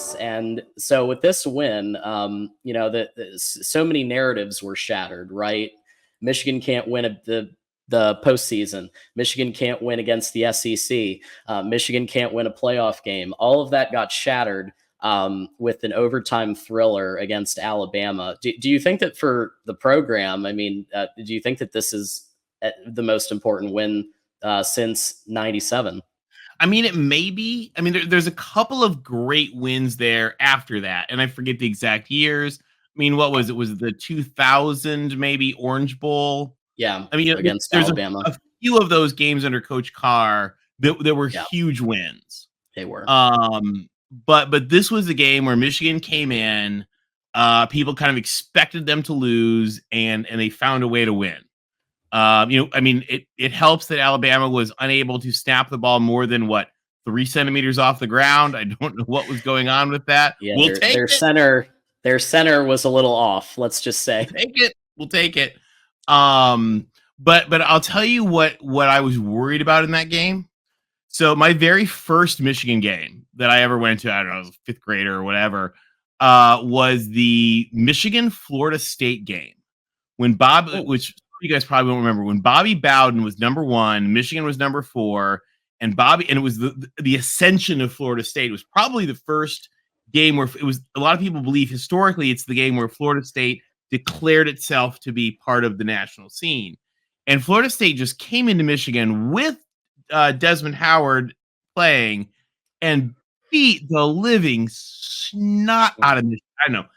this. And so with this win, so many narratives were shattered, right? Michigan can't win the postseason. Michigan can't win against the SEC. Michigan can't win a playoff game. All of that got shattered with an overtime thriller against Alabama. Do you think that for the program, do you think that this is the most important win since '97? I mean, it may be. I mean, there's a couple of great wins there after that, and I forget the exact years. I mean, what was it? Was it the 2000 maybe Orange Bowl? Yeah, I mean, against there's Alabama. a few of those games under Coach Carr that were huge wins. They were. But this was a game where Michigan came in. People kind of expected them to lose, and they found a way to win. It helps that Alabama was unable to snap the ball more than 3 centimeters off the ground. I don't know what was going on with that. Yeah, their center was a little off. Let's just say we'll take it. But I'll tell you what I was worried about in that game. So my very first Michigan game that I ever went to, I don't know, I was a fifth grader or whatever, was the Michigan-Florida State game when which you guys probably won't remember, when Bobby Bowden was number 1, Michigan was number 4, and it was the ascension of Florida State. It was probably the first game where it was, a lot of people believe historically it's the game where Florida State declared itself to be part of the national scene. And Florida State just came into Michigan with Desmond Howard playing and beat the living snot out of Michigan. I don't know,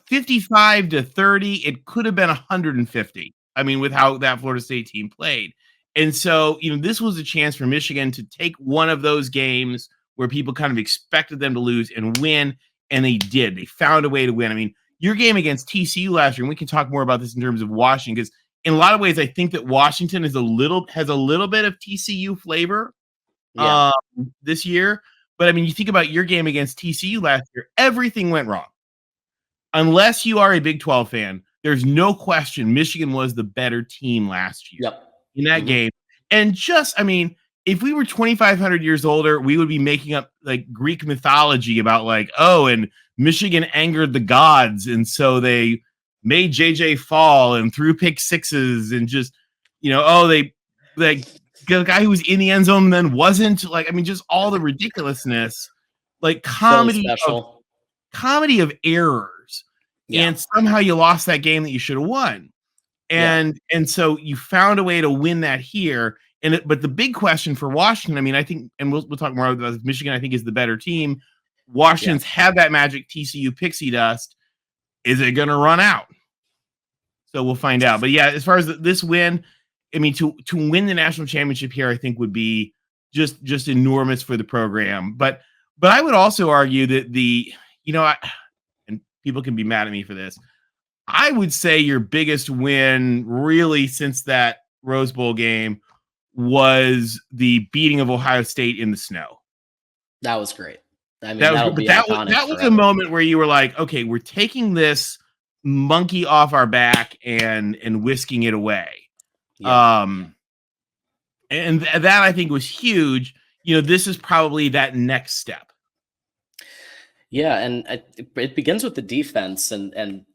55-30. It could have been 150. I mean, with how that Florida State team played. And so, this was a chance for Michigan to take one of those games where people kind of expected them to lose and win, and they did. They found a way to win. I mean, your game against TCU last year, and we can talk more about this in terms of Washington, because in a lot of ways, I think that Washington has a little bit of TCU flavor this year. But I mean, you think about your game against TCU last year, everything went wrong. Unless you are a Big 12 fan, there's no question Michigan was the better team last year in that game. And if we were 2,500 years older, we would be making up like Greek mythology about and Michigan angered the gods, and so they made JJ fall and threw pick sixes, and just the guy who was in the end zone then wasn't, just all the ridiculousness, comedy of errors. Yeah. And somehow you lost that game that you should have won. And so you found a way to win that here. But the big question for Washington, I think, and we'll talk more about this, Michigan, I think, is the better team. Washington's had that magic TCU pixie dust. Is it going to run out? So we'll find out. But yeah, as far as this win, to win the national championship here, I think would be just enormous for the program. But I would also argue that and people can be mad at me for this, I would say your biggest win really since that Rose Bowl game was the beating of Ohio State in the snow. That was great. That was a moment where you were like, okay, we're taking this monkey off our back and whisking it away. Yeah. And that I think was huge. This is probably that next step. Yeah, and it begins with the defense, and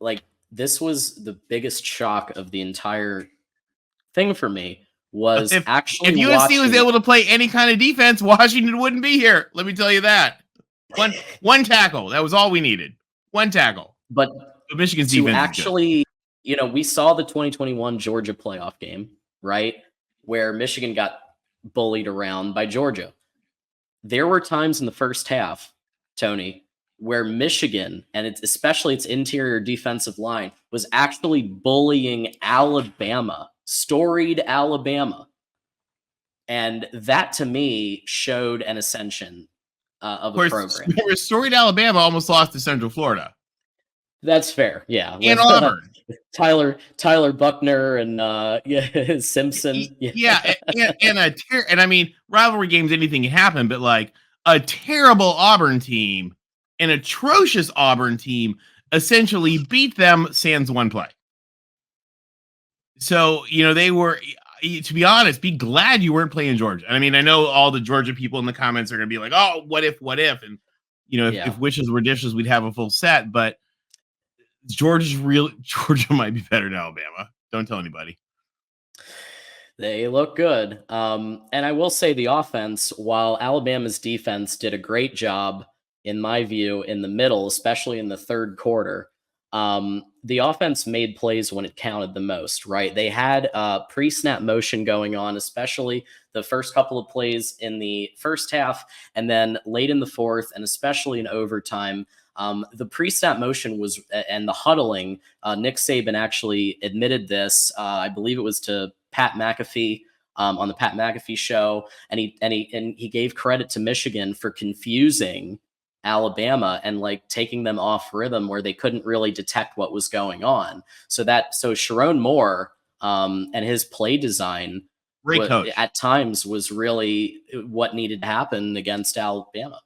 this was the biggest shock of the entire thing for me. Was if USC was able to play any kind of defense, Washington wouldn't be here. Let me tell you that. One tackle, that was all we needed. One tackle. But Michigan's defense actually, we saw the 2021 Georgia playoff game, right, where Michigan got bullied around by Georgia. There were times in the first half, Tony, where Michigan, and especially its interior defensive line, was actually bullying Alabama, storied Alabama. And that, to me, showed an ascension of a program. Storied Alabama almost lost to Central Florida. That's fair, yeah. And Auburn. Tyler Buckner and Simpson. And rivalry games, anything can happen, but a terrible Auburn team, an atrocious Auburn team, essentially beat them sans one play. So, they were, to be honest, be glad you weren't playing Georgia. I know all the Georgia people in the comments are going to be like, oh, what if? And Yeah. if wishes were dishes, we'd have a full set. But Georgia might be better than Alabama. Don't tell anybody. They look good. And I will say the offense, while Alabama's defense did a great job, in my view, in the middle, especially in the third quarter, the offense made plays when it counted the most, right? They had pre snap motion going on, especially the first couple of plays in the first half, and then late in the fourth, and especially in overtime. The pre snap motion was, and the huddling, Nick Saban actually admitted this. I believe it was to Pat McAfee on the Pat McAfee show, and he gave credit to Michigan for confusing Alabama and like taking them off rhythm where they couldn't really detect what was going on. So Sharon Moore and his play design Great coach. at times was really what needed to happen against Alabama.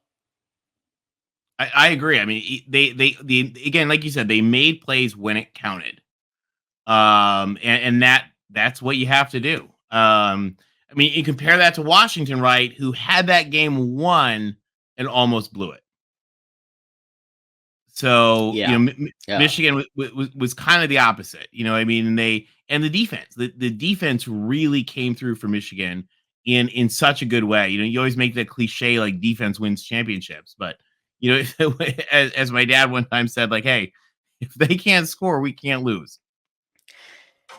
I agree. I mean, they again, like you said, they made plays when it counted. And that's what you have to do. I mean, you compare that to Washington, right? Who had that game won and almost blew it. So, Yeah. Yeah. Michigan was kind of the opposite. I mean, and the defense, the defense really came through for Michigan in such a good way. You always make that cliche like defense wins championships, but as my dad one time said, like, hey, if they can't score, we can't lose.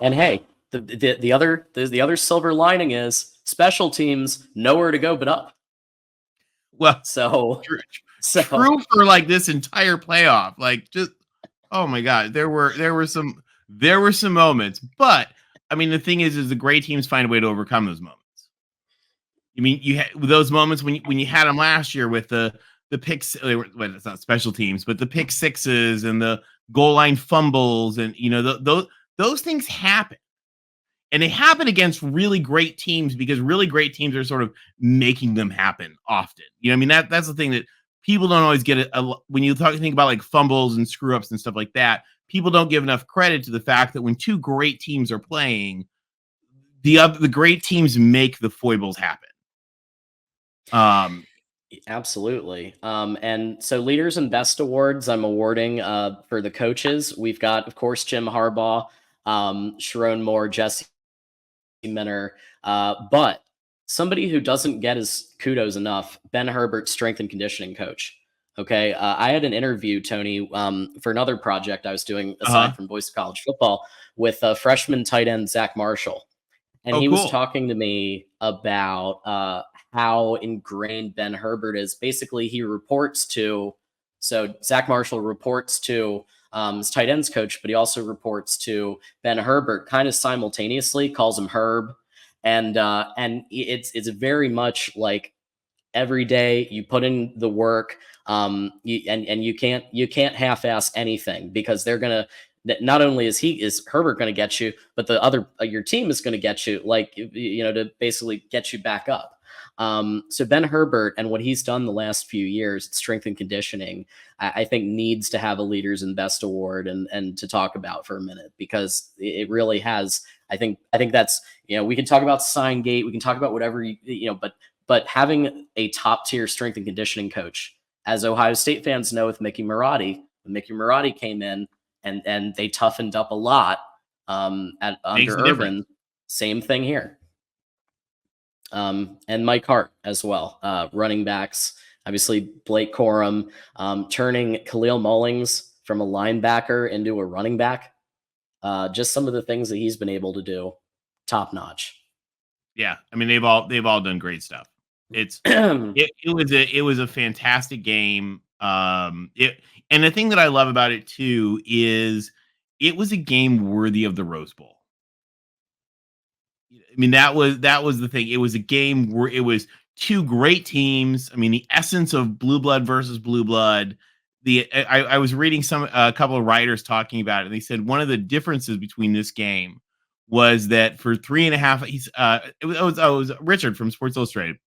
And hey, the other silver lining is special teams nowhere to go but up. Well, So true for like this entire playoff. Like, just oh my god, there were some moments, but I mean, the thing is the great teams find a way to overcome those moments. I mean, you had those moments when you had them last year with the picks. Well, it's not special teams, but the pick sixes and the goal line fumbles, and those things happen. And they happen against really great teams because really great teams are sort of making them happen often. I mean, that's the thing that people don't always get when you think about like fumbles and screw ups and stuff like that. People don't give enough credit to the fact that when two great teams are playing, the great teams make the foibles happen. Absolutely. And so leaders and best awards I'm awarding for the coaches. We've got, of course, Jim Harbaugh, Sharon Moore, Jesse Minner, but somebody who doesn't get his kudos enough, Ben Herbert, strength and conditioning coach. Okay. I had an interview, Tony, for another project I was doing aside from Boys College football with freshman tight end Zach Marshall. And he was Cool. talking to me about how ingrained Ben Herbert is. Basically, so Zach Marshall reports to his tight ends coach, but he also reports to Ben Herbert kind of simultaneously, calls him Herb. And it's very much like every day you put in the work, and you can't half-ass anything because they're going to, not only is Herbert going to get you, but the other your team is going to get you, like to basically get you back up. So Ben Herbert and what he's done the last few years, strength and conditioning, I think needs to have a Leaders and Best award and to talk about for a minute because it really has. I think that's we can talk about Signgate, we can talk about whatever but having a top tier strength and conditioning coach, as Ohio State fans know, with Mickey Marotti, when Mickey Marotti came in and they toughened up a lot under Urban. Same thing here. And Mike Hart as well. Running backs, obviously Blake Corum, turning Khalil Mullings from a linebacker into a running back. Just some of the things that he's been able to do, top notch. Yeah, I mean they've all done great stuff. It was a fantastic game. And the thing that I love about it too is it was a game worthy of the Rose Bowl. I mean, that was the thing. It was a game where it was two great teams. I mean, the essence of blue blood versus blue blood. I was reading a couple of writers talking about it, and they said one of the differences between this game was that for 3.5, it was Richard from Sports Illustrated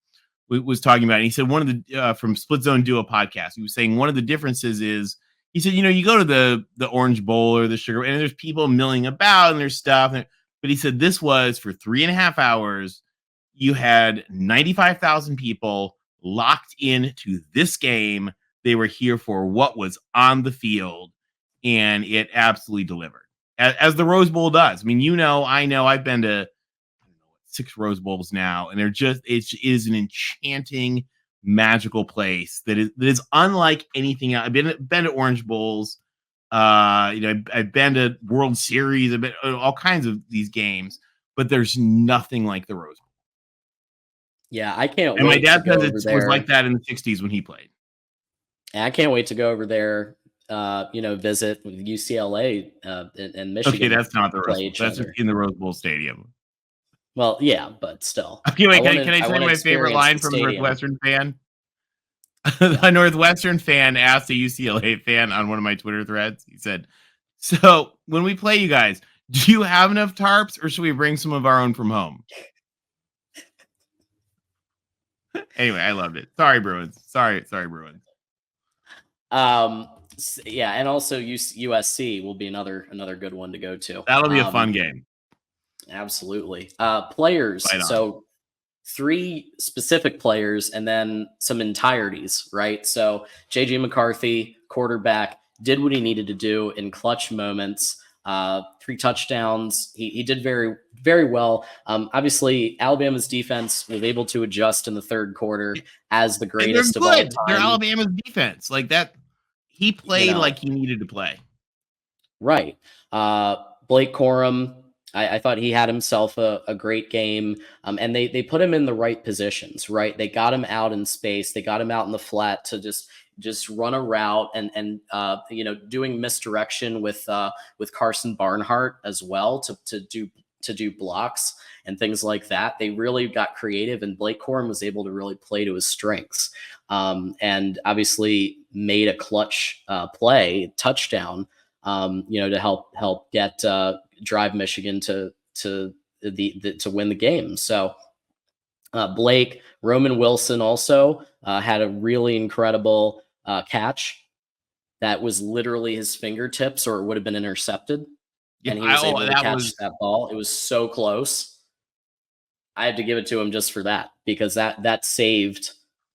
was talking about it. He said one of the from Split Zone Duo podcast. He was saying one of the differences is he said you go to the Orange Bowl or the Sugar, and there's people milling about and there's stuff. But he said this was for 3.5 hours. You had 95,000 people locked into this game They were here for what was on the field, and it absolutely delivered, as the Rose Bowl does. I mean, I know, I've been to 6 Rose Bowls now, and it is an enchanting, magical place that is unlike anything else. I've been to Orange Bowls, I've been to World Series, I've been all kinds of these games, but there's nothing like the Rose Bowl. Yeah, I can't And my wait to dad go says over it was like there. that in the '60s when he played. And I can't wait to go over there, visit with UCLA and Okay, Michigan that's not the Rose play Bowl. each That's just other. in the Rose Bowl stadium. Well, yeah, but still, Okay, wait, can I I tell want you to my favorite experience line the from a stadium. Northwestern fan? Yeah. A Northwestern fan asked a UCLA fan on one of my Twitter threads. He said, "So when we play you guys, do you have enough tarps, or should we bring some of our own from home?" Anyway, I loved it. Sorry, Bruins. Sorry, Bruins. Yeah, and also USC will be another good one to go to. That'll be a fun game. Absolutely. Players. Fight on. So 3 specific players and then some entireties, right? So JJ McCarthy, quarterback, did what he needed to do in clutch moments. 3 touchdowns. He did very, very well. Obviously, Alabama's defense was able to adjust in the third quarter as the And they're greatest of all good. They're time. Alabama's defense. Like that, he You played know, like he needed to play. right. Blake Corum, I thought he had himself a great game. And they put him in the right positions, right? They got him out in space. They got him out in the flat to just run a route and doing misdirection with Carson Barnhart as well to do blocks and things like that. They really got creative, and Blake Corum was able to really play to his strengths, and obviously made a clutch touchdown, to help get drive Michigan to to win the game. So Blake Roman Wilson also had a really incredible catch that was literally his fingertips, or it would have been intercepted, Yeah, and he was able to that catch was that ball. It was so close. I have to give it to him just for that, because that saved,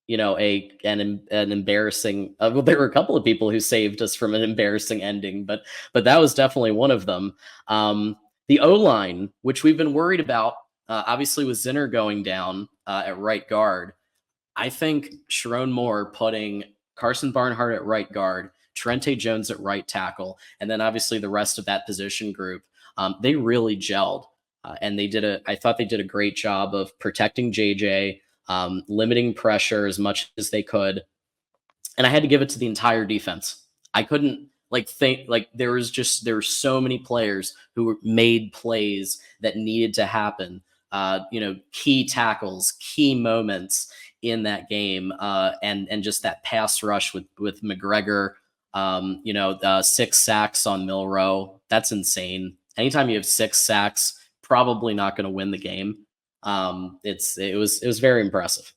an embarrassing. Well, there were a couple of people who saved us from an embarrassing ending, but that was definitely one of them. The O line, which we've been worried about, obviously with Zinner going down at right guard. I think Sharon Moore putting Carson Barnhart at right guard, Trente Jones at right tackle, and then obviously the rest of that position group, they really gelled. And I thought they did a great job of protecting JJ, limiting pressure as much as they could. And I had to give it to the entire defense. I couldn't think there were so many players who made plays that needed to happen. Key tackles, key moments in that game, and just that pass rush with McGregor. 6 sacks on Milrow. That's insane. Anytime you have 6 sacks, probably not going to win the game. It was very impressive.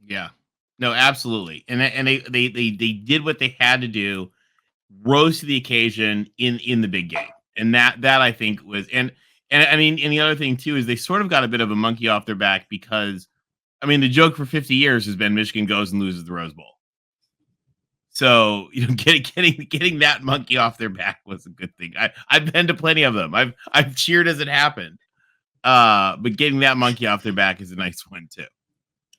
Yeah. No, absolutely. And they did what they had to do, rose to the occasion in the big game. And that I think was and I mean, and the other thing too is they sort of got a bit of a monkey off their back, because I mean, the joke for 50 years has been Michigan goes and loses the Rose Bowl. So, getting that monkey off their back was a good thing. I've been to plenty of them. I've cheered as it happened. But getting that monkey off their back is a nice one too.